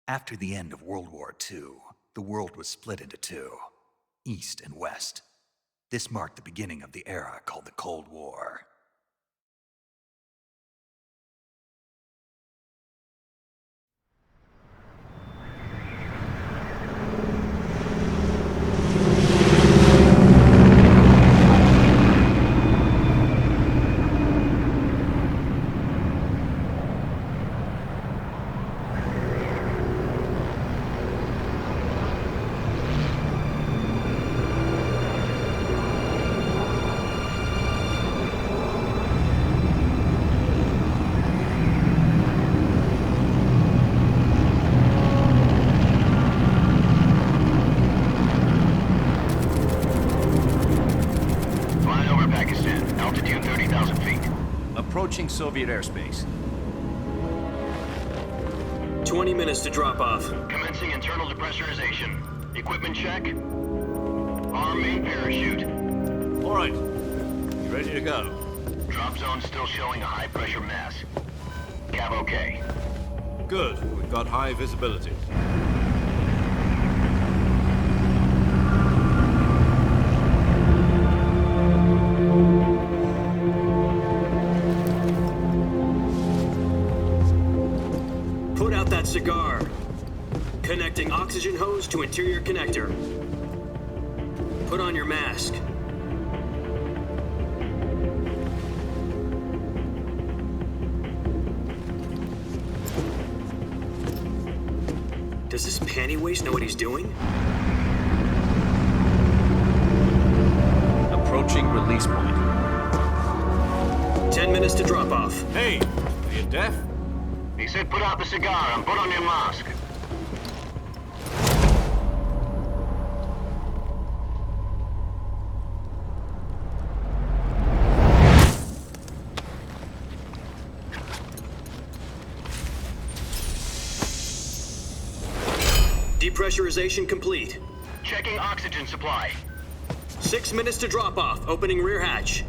After the end of World War II, the world was split into two, East and West. This marked the beginning of the era called the Cold War. Approaching Soviet airspace. 20 minutes to drop off. Commencing internal depressurization. Equipment check. Arm main parachute. All right. You ready to go? Drop zone still showing a high pressure mass. Cav okay. Good. We've got high visibility. Put out that cigar. Connecting oxygen hose to interior connector. Put on your mask. Does this panty waste know what he's doing? Approaching release point. 10 minutes to drop off. Hey, are you deaf? He said put out the cigar and put on your mask. Depressurization complete. Checking oxygen supply. 6 minutes to drop off. Opening rear hatch.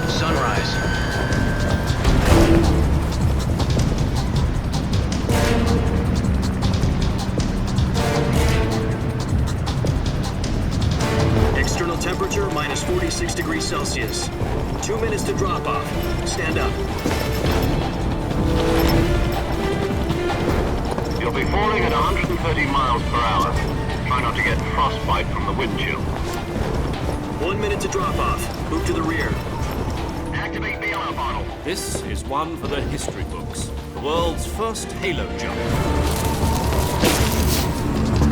Sunrise. External temperature minus 46 degrees Celsius. 2 minutes to drop off. Stand up. You'll be falling at 130 miles per hour. Try not to get frostbite from the wind chill. 1 minute to drop off. Move to the rear. Activate the air bottle. This is one for the history books. The world's first halo jump.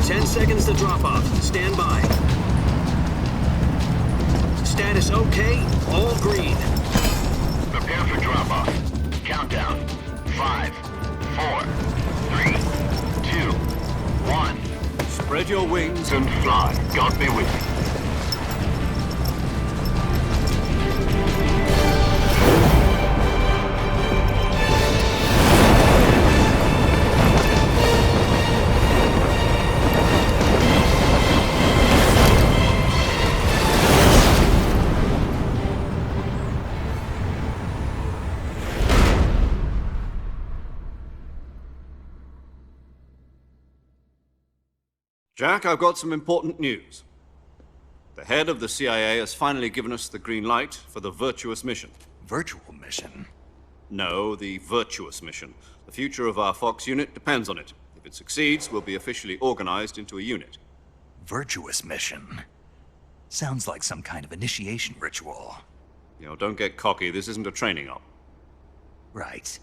10 seconds to drop off. Stand by. Status okay. All green. Prepare for drop-off. Countdown. 5, 4, 3, 2, 1. Spread your wings And fly. God be with you. Jack, I've got some important news. The head of the CIA has finally given us the green light for the Virtuous Mission. Virtual Mission? No, the Virtuous Mission. The future of our Fox unit depends on it. If it succeeds, we'll be officially organized into a unit. Virtuous Mission? Sounds like some kind of initiation ritual. You know, don't get cocky. This isn't a training op. Right.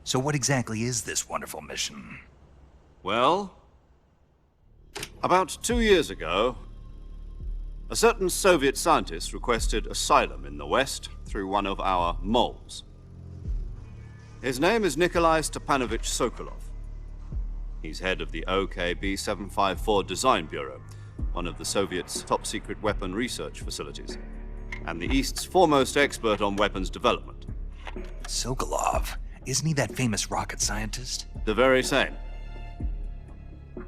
So what exactly is this wonderful mission? Well, about 2 years ago, a certain Soviet scientist requested asylum in the West through one of our moles. His name is Nikolai Stepanovich Sokolov. He's head of the OKB 754 Design Bureau, one of the Soviets' top-secret weapon research facilities, and the East's foremost expert on weapons development. Sokolov? Isn't he that famous rocket scientist? The very same.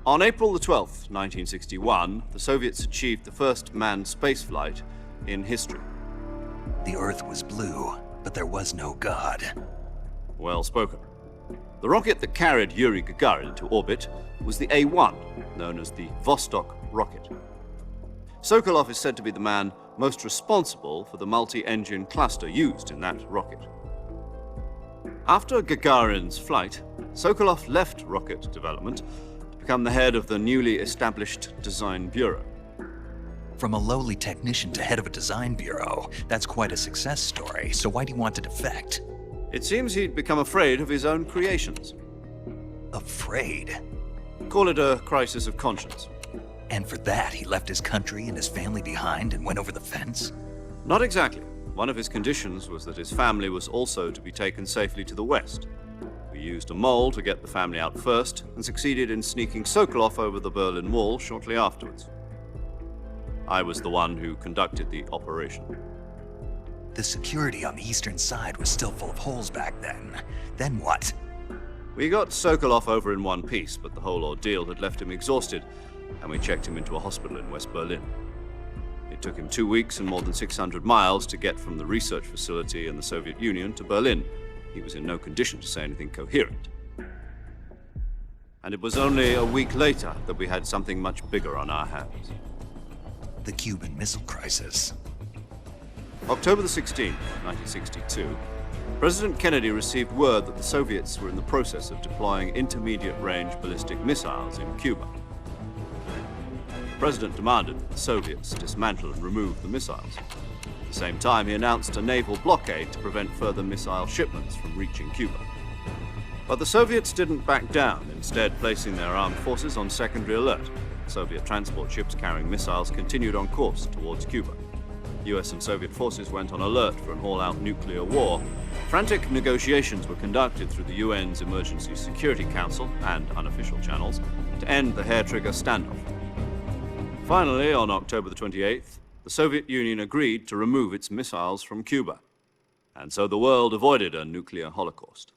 On April the 12th, 1961, the Soviets achieved the first manned spaceflight in history. The Earth was blue, but there was no God. Well spoken. The rocket that carried Yuri Gagarin into orbit was the A-1, known as the Vostok rocket. Sokolov is said to be the man most responsible for the multi-engine cluster used in that rocket. After Gagarin's flight, Sokolov left rocket development to become the head of the newly established Design Bureau. From a lowly technician to head of a design bureau, that's quite a success story, so why do you want to defect? It seems he'd become afraid of his own creations. Afraid? Call it a crisis of conscience. And for that, he left his country and his family behind and went over the fence? Not exactly. One of his conditions was that his family was also to be taken safely to the west. We used a mole to get the family out first and succeeded in sneaking Sokolov over the Berlin Wall shortly afterwards. I was the one who conducted the operation. The security on the eastern side was still full of holes back then. Then what? We got Sokolov over in one piece, but the whole ordeal had left him exhausted, and we checked him into a hospital in West Berlin. It took him 2 weeks and more than 600 miles to get from the research facility in the Soviet Union to Berlin. He was in no condition to say anything coherent. And it was only a week later that we had something much bigger on our hands. The Cuban Missile Crisis. October the 16th, 1962, President Kennedy received word that the Soviets were in the process of deploying intermediate-range ballistic missiles in Cuba. The President demanded that the Soviets dismantle and remove the missiles. At the same time, he announced a naval blockade to prevent further missile shipments from reaching Cuba. But the Soviets didn't back down, instead placing their armed forces on secondary alert. Soviet transport ships carrying missiles continued on course towards Cuba. US and Soviet forces went on alert for an all-out nuclear war. Frantic negotiations were conducted through the UN's Emergency Security Council and unofficial channels to end the hair-trigger standoff. Finally, on October the 28th, the Soviet Union agreed to remove its missiles from Cuba, and so the world avoided a nuclear holocaust.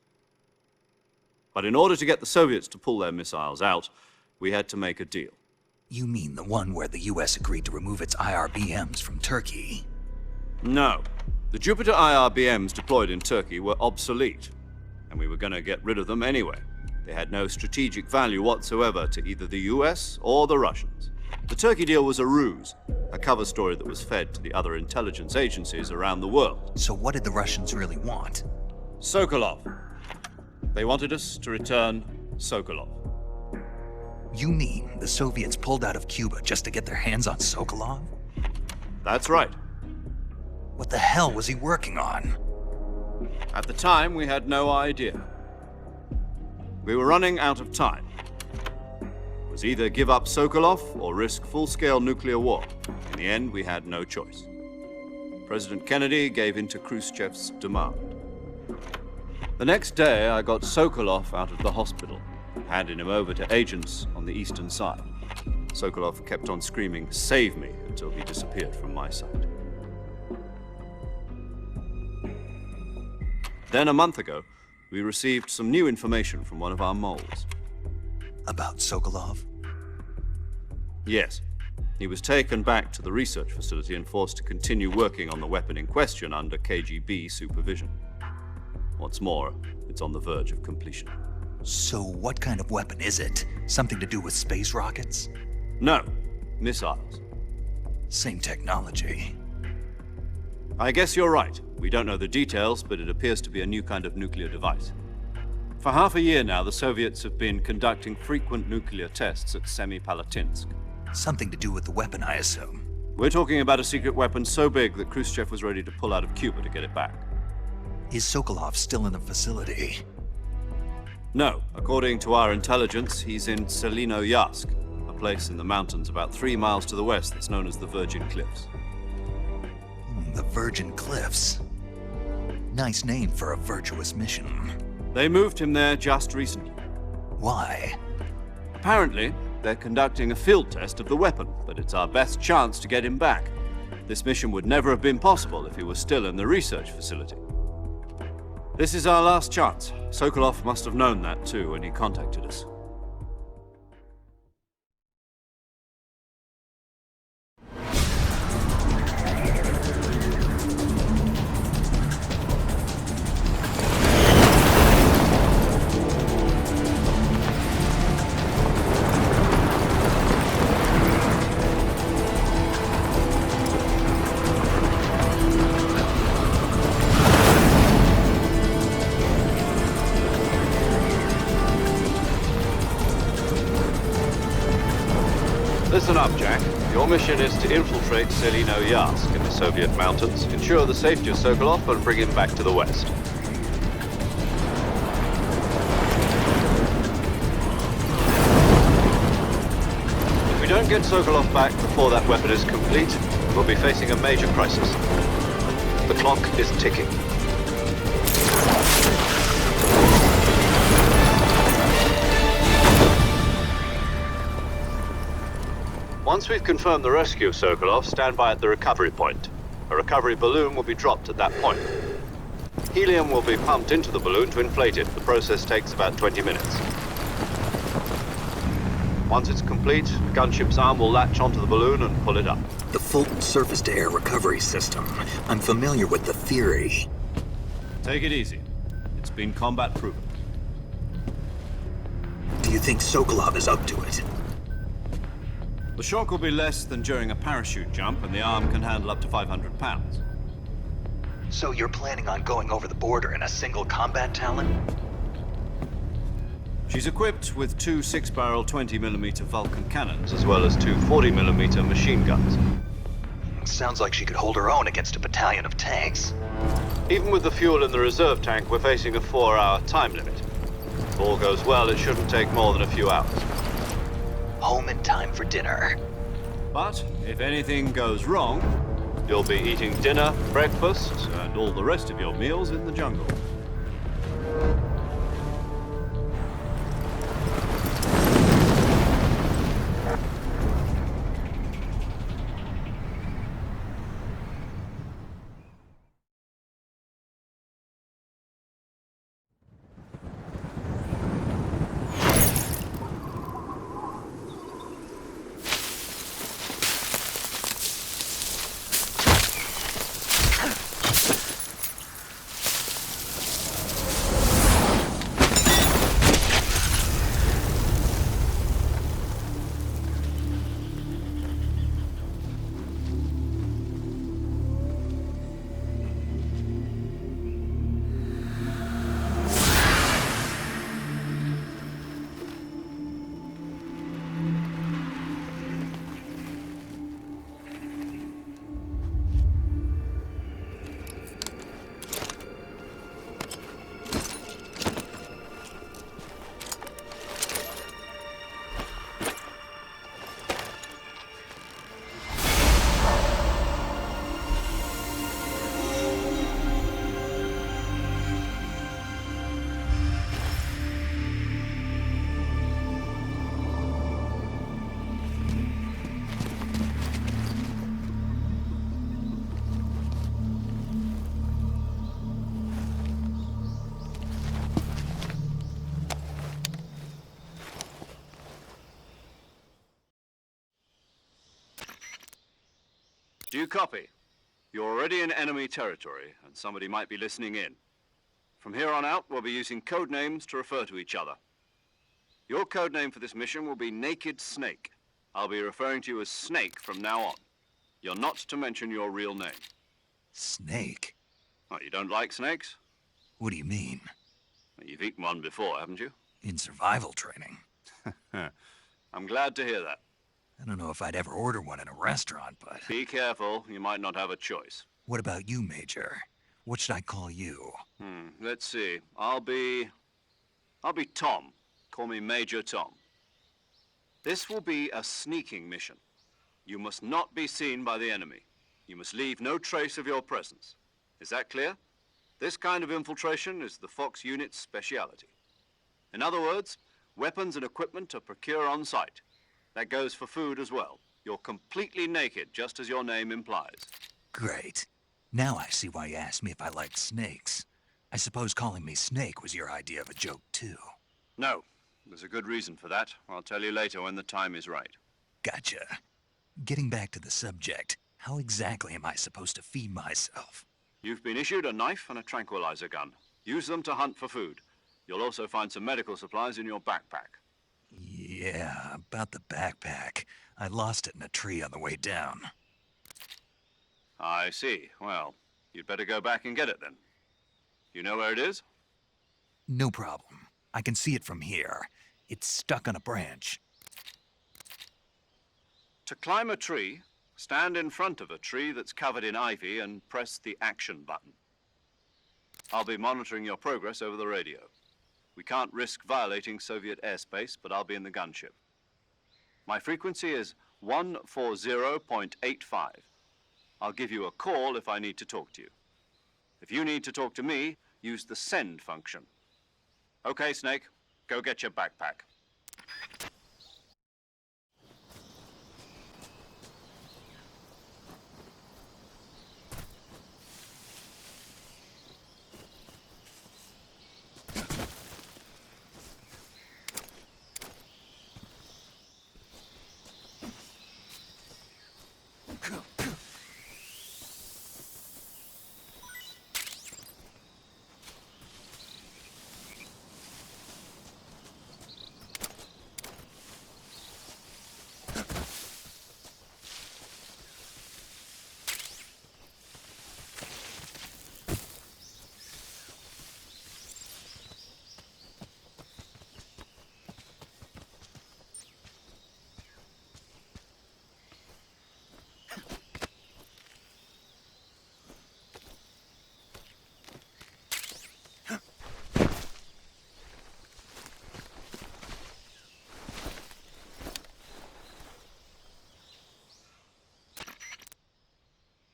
But in order to get the Soviets to pull their missiles out, we had to make a deal. You mean the one where the US agreed to remove its IRBMs from Turkey? No. The Jupiter IRBMs deployed in Turkey were obsolete, and we were going to get rid of them anyway. They had no strategic value whatsoever to either the US or the Russians. The Turkey deal was a ruse, a cover story that was fed to the other intelligence agencies around the world. So what did the Russians really want? Sokolov. They wanted us to return Sokolov. You mean the Soviets pulled out of Cuba just to get their hands on Sokolov? That's right. What the hell was he working on? At the time, we had no idea. We were running out of time. It was either give up Sokolov or risk full-scale nuclear war. In the end, we had no choice. President Kennedy gave in to Khrushchev's demand. The next day, I got Sokolov out of the hospital, handing him over to agents on the eastern side. Sokolov kept on screaming, "Save me," until he disappeared from my sight. Then a month ago, we received some new information from one of our moles. About Sokolov? Yes. He was taken back to the research facility and forced to continue working on the weapon in question under KGB supervision. What's more, it's on the verge of completion. So what kind of weapon is it? Something to do with space rockets? No, missiles. Same technology. I guess you're right. We don't know the details, but it appears to be a new kind of nuclear device. For half a year now, the Soviets have been conducting frequent nuclear tests at Semipalatinsk. Something to do with the weapon, I assume. We're talking about a secret weapon so big that Khrushchev was ready to pull out of Cuba to get it back. Is Sokolov still in the facility? No. According to our intelligence, he's in Selinoyarsk, a place in the mountains about 3 miles to the west that's known as the Virgin Cliffs. The Virgin Cliffs. Nice name for a virtuous mission. They moved him there just recently. Why? Apparently, they're conducting a field test of the weapon, but it's our best chance to get him back. This mission would never have been possible if he was still in the research facility. This is our last chance. Sokolov must have known that too when he contacted us. up, Jack. Your mission is to infiltrate Selino-Yarsk in the Soviet mountains, ensure the safety of Sokolov, and bring him back to the west. If we don't get Sokolov back before that weapon is complete, we'll be facing a major crisis. The clock is ticking. Once we've confirmed the rescue of Sokolov, stand by at the recovery point. A recovery balloon will be dropped at that point. Helium will be pumped into the balloon to inflate it. The process takes about 20 minutes. Once it's complete, the gunship's arm will latch onto the balloon and pull it up. The Fulton surface-to-air recovery system. I'm familiar with the theory. Take it easy. It's been combat proven. Do you think Sokolov is up to it? The shock will be less than during a parachute jump, and the arm can handle up to 500 pounds. So you're planning on going over the border in a single combat Talon? She's equipped with two 6-barrel 20mm Vulcan cannons, as well as two 40mm machine guns. Sounds like she could hold her own against a battalion of tanks. Even with the fuel in the reserve tank, we're facing a 4-hour time limit. If all goes well, it shouldn't take more than a few hours. Home in time for dinner. But if anything goes wrong, you'll be eating dinner, breakfast, and all the rest of your meals in the jungle. Do you copy? You're already in enemy territory, and somebody might be listening in. From here on out, we'll be using code names to refer to each other. Your code name for this mission will be Naked Snake. I'll be referring to you as Snake from now on. You're not to mention your real name. Snake? Oh, you don't like snakes? What do you mean? Well, you've eaten one before, haven't you? In survival training. I'm glad to hear that. I don't know if I'd ever order one in a restaurant, but... Be careful, you might not have a choice. What about you, Major? What should I call you? Let's see. I'll be Tom. Call me Major Tom. This will be a sneaking mission. You must not be seen by the enemy. You must leave no trace of your presence. Is that clear? This kind of infiltration is the Fox unit's speciality. In other words, weapons and equipment are procured on site. That goes for food as well. You're completely naked, just as your name implies. Great. Now I see why you asked me if I liked snakes. I suppose calling me Snake was your idea of a joke, too. No. There's a good reason for that. I'll tell you later when the time is right. Gotcha. Getting back to the subject, how exactly am I supposed to feed myself? You've been issued a knife and a tranquilizer gun. Use them to hunt for food. You'll also find some medical supplies in your backpack. Yeah, about the backpack. I lost it in a tree on the way down. I see. Well, you'd better go back and get it then. You know where it is? No problem. I can see it from here. It's stuck on a branch. To climb a tree, stand in front of a tree that's covered in ivy and press the action button. I'll be monitoring your progress over the radio. We can't risk violating Soviet airspace, but I'll be in the gunship. My frequency is 140.85. I'll give you a call if I need to talk to you. If you need to talk to me, use the send function. Okay, Snake, go get your backpack.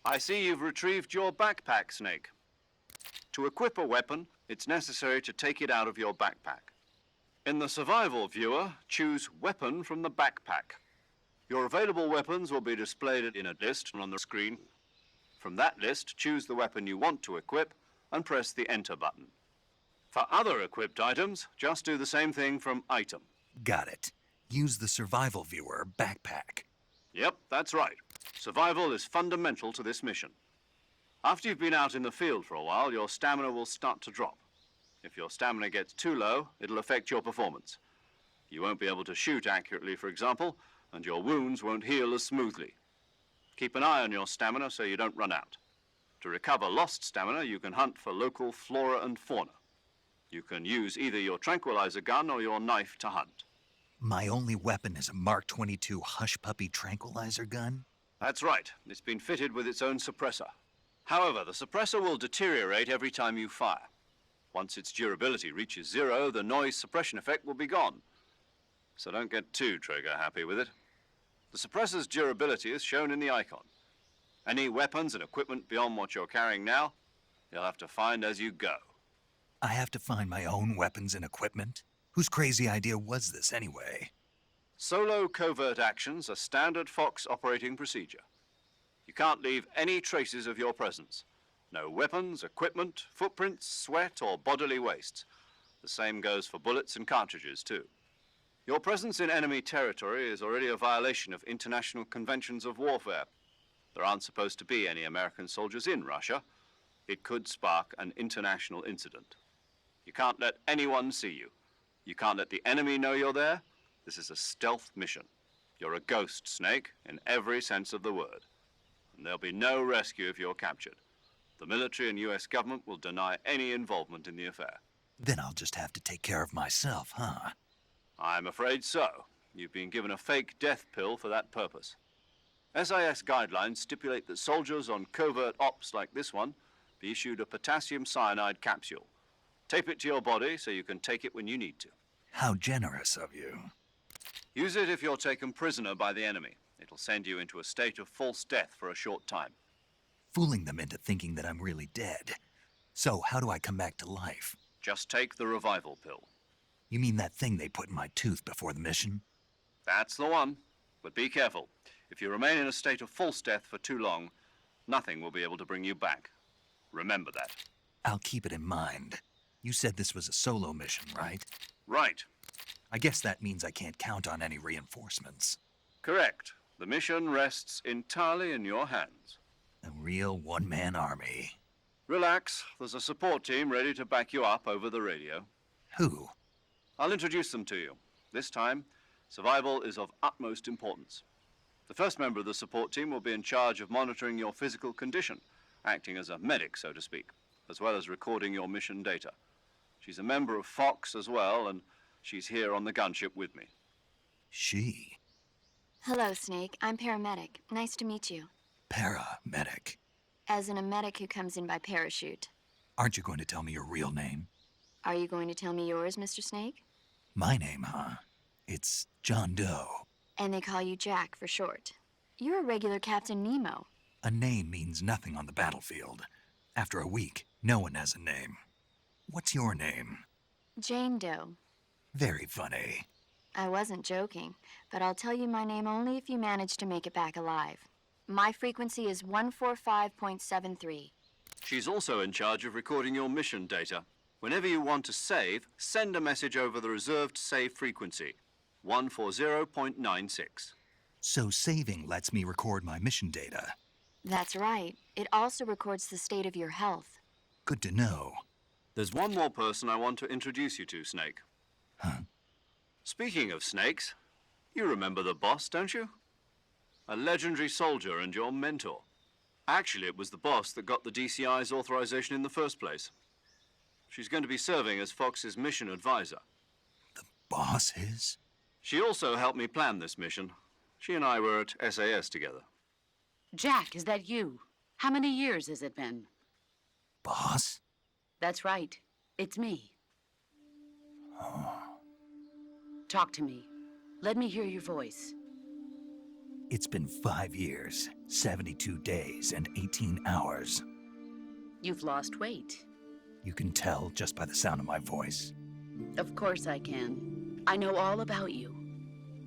I see you've retrieved your backpack, Snake. To equip a weapon, it's necessary to take it out of your backpack. In the survival viewer, choose Weapon from the backpack. Your available weapons will be displayed in a list on the screen. From that list, choose the weapon you want to equip and press the Enter button. For other equipped items, just do the same thing from Item. Got it. Use the survival viewer backpack. Yep, that's right. Survival is fundamental to this mission. After you've been out in the field for a while, your stamina will start to drop. If your stamina gets too low, it'll affect your performance. You won't be able to shoot accurately, for example, and your wounds won't heal as smoothly. Keep an eye on your stamina so you don't run out. To recover lost stamina, you can hunt for local flora and fauna. You can use either your tranquilizer gun or your knife to hunt. My only weapon is a Mark 22 Hush Puppy tranquilizer gun? That's right. It's been fitted with its own suppressor. However, the suppressor will deteriorate every time you fire. Once its durability reaches 0, the noise suppression effect will be gone. So don't get too trigger happy with it. The suppressor's durability is shown in the icon. Any weapons and equipment beyond what you're carrying now, you'll have to find as you go. I have to find my own weapons and equipment? Whose crazy idea was this anyway? Solo covert actions are standard Fox operating procedure. You can't leave any traces of your presence. No weapons, equipment, footprints, sweat, or bodily wastes. The same goes for bullets and cartridges, too. Your presence in enemy territory is already a violation of international conventions of warfare. There aren't supposed to be any American soldiers in Russia. It could spark an international incident. You can't let anyone see you. You can't let the enemy know you're there. This is a stealth mission. You're a ghost, Snake, in every sense of the word. And there'll be no rescue if you're captured. The military and US government will deny any involvement in the affair. Then I'll just have to take care of myself, huh? I'm afraid so. You've been given a fake death pill for that purpose. SIS guidelines stipulate that soldiers on covert ops like this one be issued a potassium cyanide capsule. Tape it to your body so you can take it when you need to. How generous of you. Use it if you're taken prisoner by the enemy. It'll send you into a state of false death for a short time. Fooling them into thinking that I'm really dead. So how do I come back to life? Just take the revival pill. You mean that thing they put in my tooth before the mission? That's the one. But be careful. If you remain in a state of false death for too long, nothing will be able to bring you back. Remember that. I'll keep it in mind. You said this was a solo mission, right? Right. I guess that means I can't count on any reinforcements. Correct. The mission rests entirely in your hands. A real one-man army. Relax. There's a support team ready to back you up over the radio. Who? I'll introduce them to you. This time, survival is of utmost importance. The first member of the support team will be in charge of monitoring your physical condition, acting as a medic, so to speak, as well as recording your mission data. She's a member of Fox as well, and she's here on the gunship with me. She? Hello, Snake. I'm paramedic. Nice to meet you. Paramedic. As in a medic who comes in by parachute. Aren't you going to tell me your real name? Are you going to tell me yours, Mr. Snake? My name, huh? It's John Doe. And they call you Jack for short. You're a regular Captain Nemo. A name means nothing on the battlefield. After a week, no one has a name. What's your name? Jane Doe. Very funny. I wasn't joking, but I'll tell you my name only if you manage to make it back alive. My frequency is 145.73. She's also in charge of recording your mission data. Whenever you want to save, send a message over the reserved save frequency, 140.96. So saving lets me record my mission data. That's right. It also records the state of your health. Good to know. There's one more person I want to introduce you to, Snake. Huh? Speaking of snakes, you remember the boss, don't you? A legendary soldier and your mentor. Actually, it was the boss that got the DCI's authorization in the first place. She's going to be serving as Fox's mission advisor. The boss is? She also helped me plan this mission. She and I were at SAS together. Jack, is that you? How many years has it been? Boss? That's right. It's me. Talk to me. Let me hear your voice. It's been 5 years, 72 days, and 18 hours. You've lost weight. You can tell just by the sound of my voice. Of course I can. I know all about you.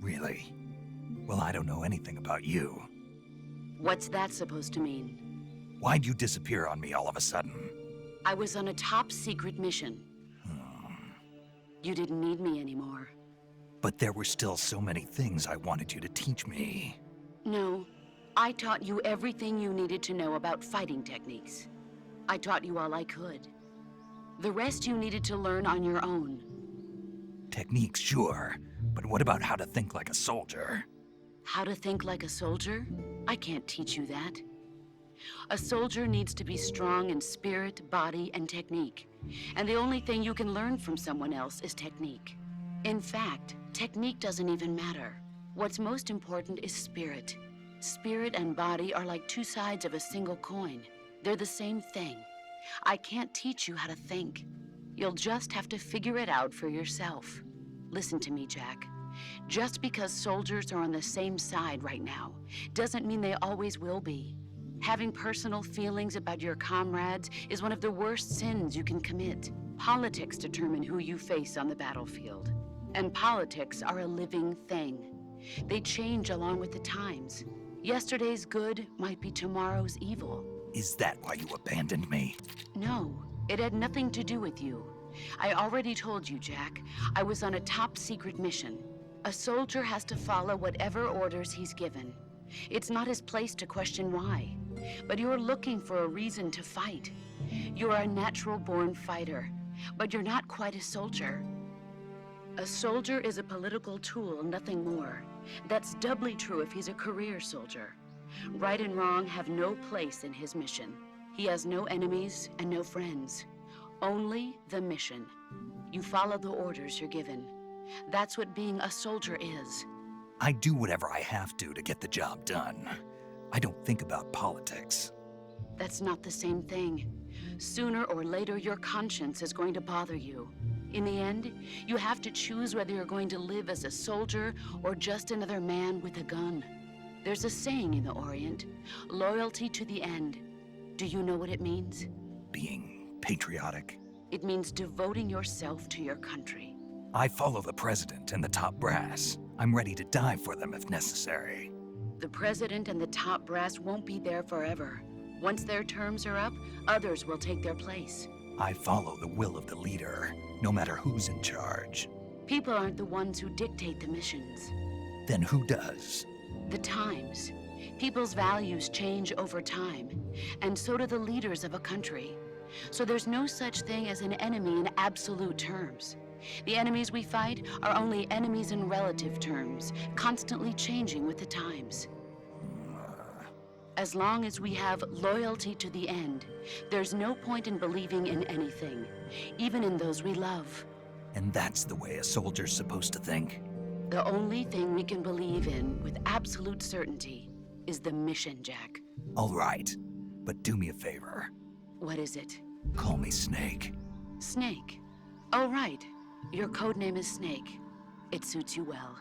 Really? Well, I don't know anything about you. What's that supposed to mean? Why'd you disappear on me all of a sudden? I was on a top secret mission. You didn't need me anymore. But there were still so many things I wanted you to teach me. No, I taught you everything you needed to know about fighting techniques. I taught you all I could. The rest you needed to learn on your own. Techniques, sure. But what about how to think like a soldier? How to think like a soldier? I can't teach you that. A soldier needs to be strong in spirit, body, and technique. And the only thing you can learn from someone else is technique. In fact, technique doesn't even matter. What's most important is spirit. Spirit and body are like two sides of a single coin. They're the same thing. I can't teach you how to think. You'll just have to figure it out for yourself. Listen to me, Jack. Just because soldiers are on the same side right now doesn't mean they always will be. Having personal feelings about your comrades is one of the worst sins you can commit. Politics determine who you face on the battlefield. And politics are a living thing. They change along with the times. Yesterday's good might be tomorrow's evil. Is that why you abandoned me? No, it had nothing to do with you. I already told you, Jack. I was on a top secret mission. A soldier has to follow whatever orders he's given. It's not his place to question why. But you're looking for a reason to fight. You're a natural-born fighter, but you're not quite a soldier. A soldier is a political tool, nothing more. That's doubly true if he's a career soldier. Right and wrong have no place in his mission. He has no enemies and no friends. Only the mission. You follow the orders you're given. That's what being a soldier is. I do whatever I have to get the job done. I don't think about politics. That's not the same thing. Sooner or later, your conscience is going to bother you. In the end, you have to choose whether you're going to live as a soldier or just another man with a gun. There's a saying in the Orient, loyalty to the end. Do you know what it means? Being patriotic. It means devoting yourself to your country. I follow the president and the top brass. I'm ready to die for them if necessary. The president and the top brass won't be there forever. Once their terms are up, others will take their place. I follow the will of the leader, no matter who's in charge. People aren't the ones who dictate the missions. Then who does? The times. People's values change over time, and so do the leaders of a country. So there's no such thing as an enemy in absolute terms. The enemies we fight are only enemies in relative terms, constantly changing with the times. As long as we have loyalty to the end, there's no point in believing in anything, even in those we love. And that's the way a soldier's supposed to think? The only thing we can believe in with absolute certainty is the mission, Jack. All right, but do me a favor. What is it? Call me Snake. Snake. Oh, right. Your code name is Snake. It suits you well.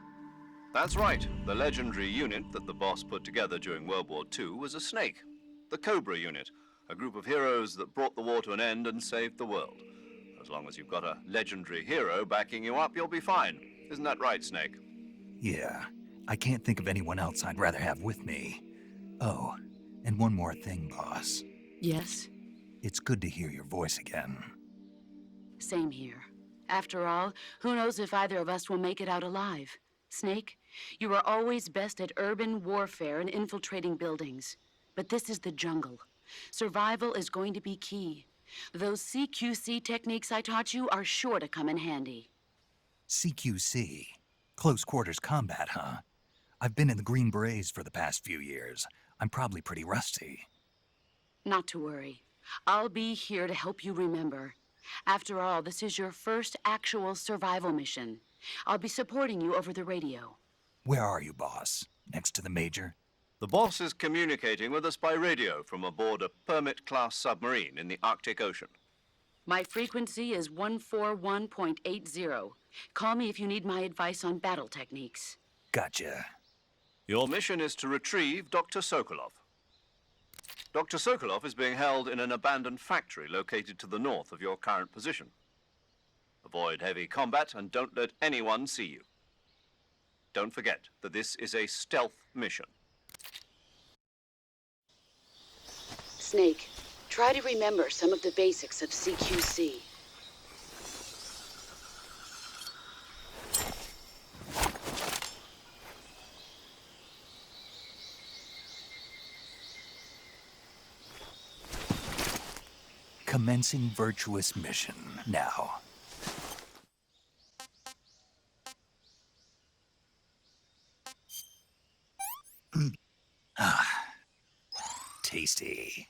That's right. The legendary unit that the boss put together during World War II was a snake. The Cobra unit, a group of heroes that brought the war to an end and saved the world. As long as you've got a legendary hero backing you up, you'll be fine. Isn't that right, Snake? Yeah, I can't think of anyone else I'd rather have with me. Oh, and one more thing, boss. Yes? It's good to hear your voice again. Same here. After all, who knows if either of us will make it out alive? Snake, you are always best at urban warfare and infiltrating buildings. But this is the jungle. Survival is going to be key. Those CQC techniques I taught you are sure to come in handy. CQC? Close quarters combat, huh? I've been in the Green Berets for the past few years. I'm probably pretty rusty. Not to worry. I'll be here to help you remember. After all, this is your first actual survival mission. I'll be supporting you over the radio. Where are you, boss? Next to the Major? The boss is communicating with us by radio from aboard a Permit-class submarine in the Arctic Ocean. My frequency is 141.80. Call me if you need my advice on battle techniques. Gotcha. Your mission is to retrieve Dr. Sokolov. Dr. Sokolov is being held in an abandoned factory located to the north of your current position. Avoid heavy combat and don't let anyone see you. Don't forget that this is a stealth mission. Snake, try to remember some of the basics of CQC. Commencing Virtuous Mission now. Tasty.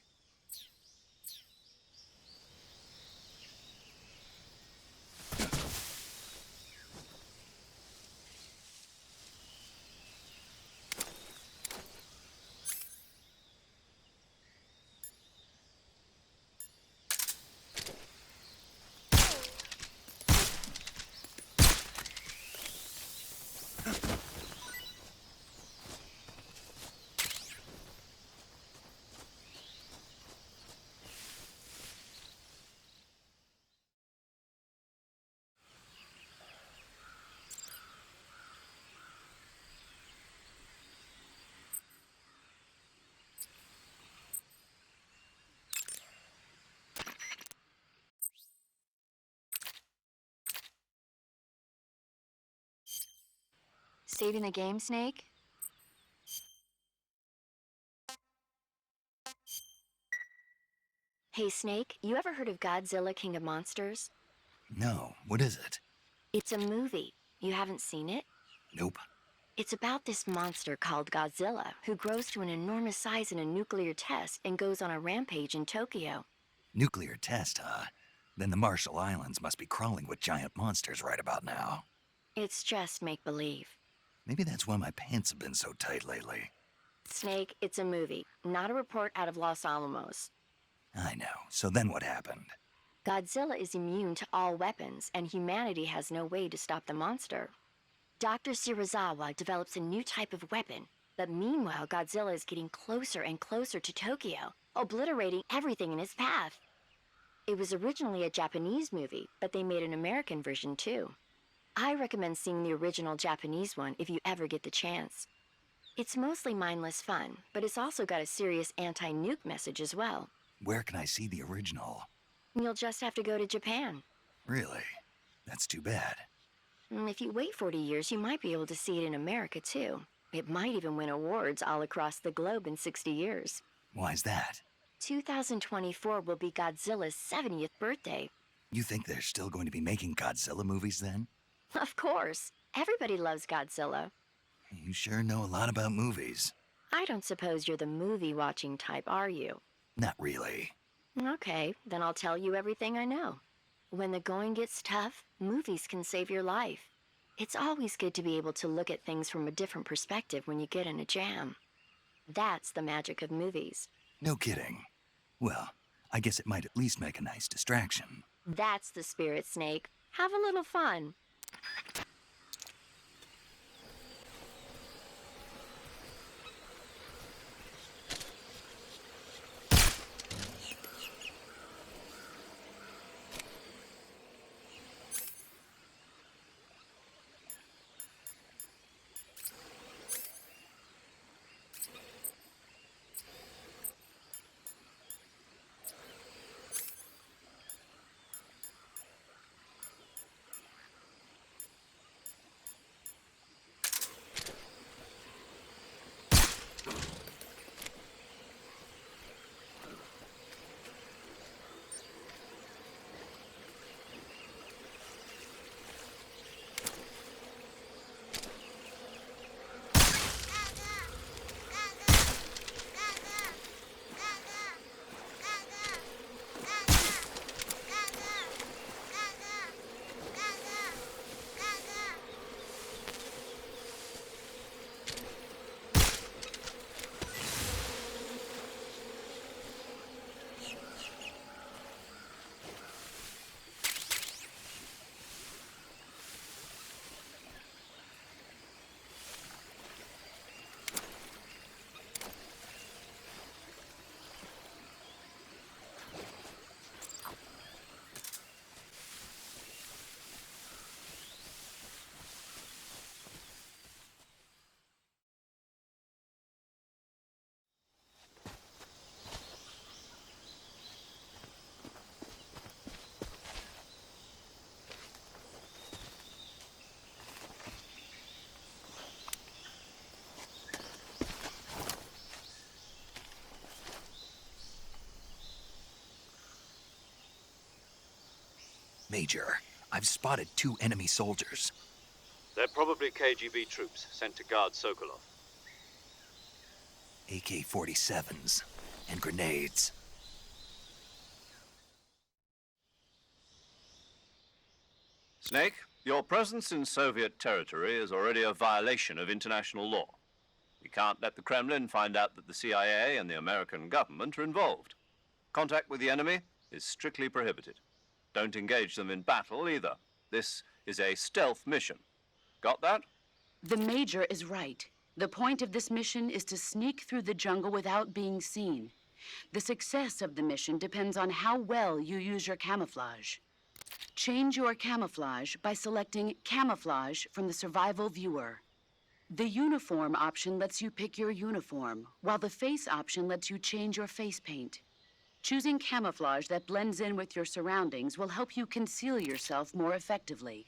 Saving the game, Snake? Hey, Snake, you ever heard of Godzilla, King of Monsters? No, what is it? It's a movie. You haven't seen it? Nope. It's about this monster called Godzilla, who grows to an enormous size in a nuclear test and goes on a rampage in Tokyo. Nuclear test, huh? Then the Marshall Islands must be crawling with giant monsters right about now. It's just make-believe. Maybe that's why my pants have been so tight lately. Snake, it's a movie, not a report out of Los Alamos. I know. So then what happened? Godzilla is immune to all weapons, and humanity has no way to stop the monster. Dr. Shirazawa develops a new type of weapon, but meanwhile Godzilla is getting closer and closer to Tokyo, obliterating everything in his path. It was originally a Japanese movie, but they made an American version too. I recommend seeing the original Japanese one if you ever get the chance. It's mostly mindless fun, but it's also got a serious anti-nuke message as well. Where can I see the original? You'll just have to go to Japan. Really? That's too bad. If you wait 40 years, you might be able to see it in America too. It might even win awards all across the globe in 60 years. Why's that? 2024 will be Godzilla's 70th birthday. You think they're still going to be making Godzilla movies then? Of course. Everybody loves Godzilla. You sure know a lot about movies. I don't suppose you're the movie-watching type, are you? Not really. Okay, then I'll tell you everything I know. When the going gets tough, movies can save your life. It's always good to be able to look at things from a different perspective when you get in a jam. That's the magic of movies. No kidding. Well, I guess it might at least make a nice distraction. That's the spirit, Snake. Have a little fun. Major, I've spotted 2 enemy soldiers. They're probably KGB troops sent to guard Sokolov. AK-47s and grenades. Snake, your presence in Soviet territory is already a violation of international law. We can't let the Kremlin find out that the CIA and the American government are involved. Contact with the enemy is strictly prohibited. Don't engage them in battle either. This is a stealth mission. Got that? The Major is right. The point of this mission is to sneak through the jungle without being seen. The success of the mission depends on how well you use your camouflage. Change your camouflage by selecting Camouflage from the Survival Viewer. The Uniform option lets you pick your uniform, while the Face option lets you change your face paint. Choosing camouflage that blends in with your surroundings will help you conceal yourself more effectively.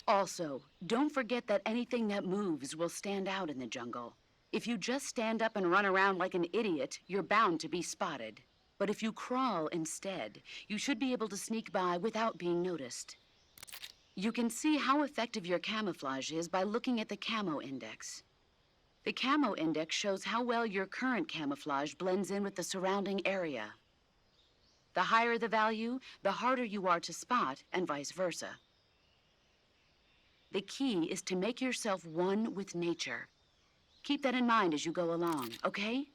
Also, don't forget that anything that moves will stand out in the jungle. If you just stand up and run around like an idiot, you're bound to be spotted. But if you crawl instead, you should be able to sneak by without being noticed. You can see how effective your camouflage is by looking at the Camo Index. The Camo Index shows how well your current camouflage blends in with the surrounding area. The higher the value, the harder you are to spot, and vice versa. The key is to make yourself one with nature. Keep that in mind as you go along, okay?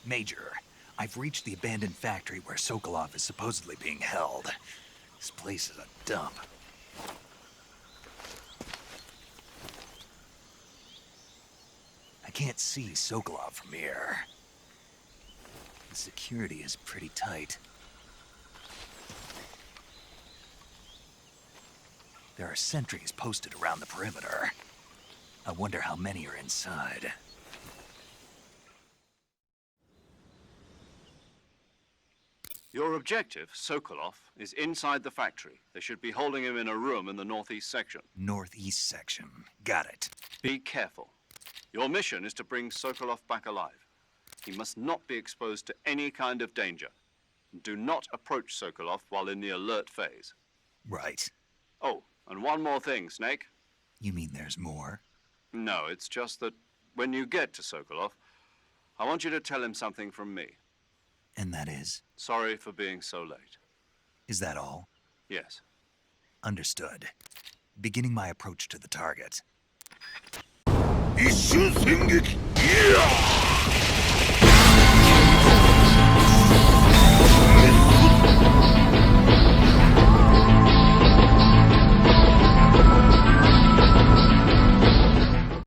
Major, I've reached the abandoned factory where Sokolov is supposedly being held. This place is a dump. I can't see Sokolov from here. The security is pretty tight. There are sentries posted around the perimeter. I wonder how many are inside. Your objective, Sokolov, is inside the factory. They should be holding him in a room in the northeast section. Northeast section. Got it. Be careful. Your mission is to bring Sokolov back alive. He must not be exposed to any kind of danger. Do not approach Sokolov while in the alert phase. Right. Oh, and one more thing, Snake. You mean there's more? No, it's just that when you get to Sokolov, I want you to tell him something from me. And that is? Sorry for being so late. Is that all? Yes. Understood. Beginning my approach to the target. 一瞬戦撃いや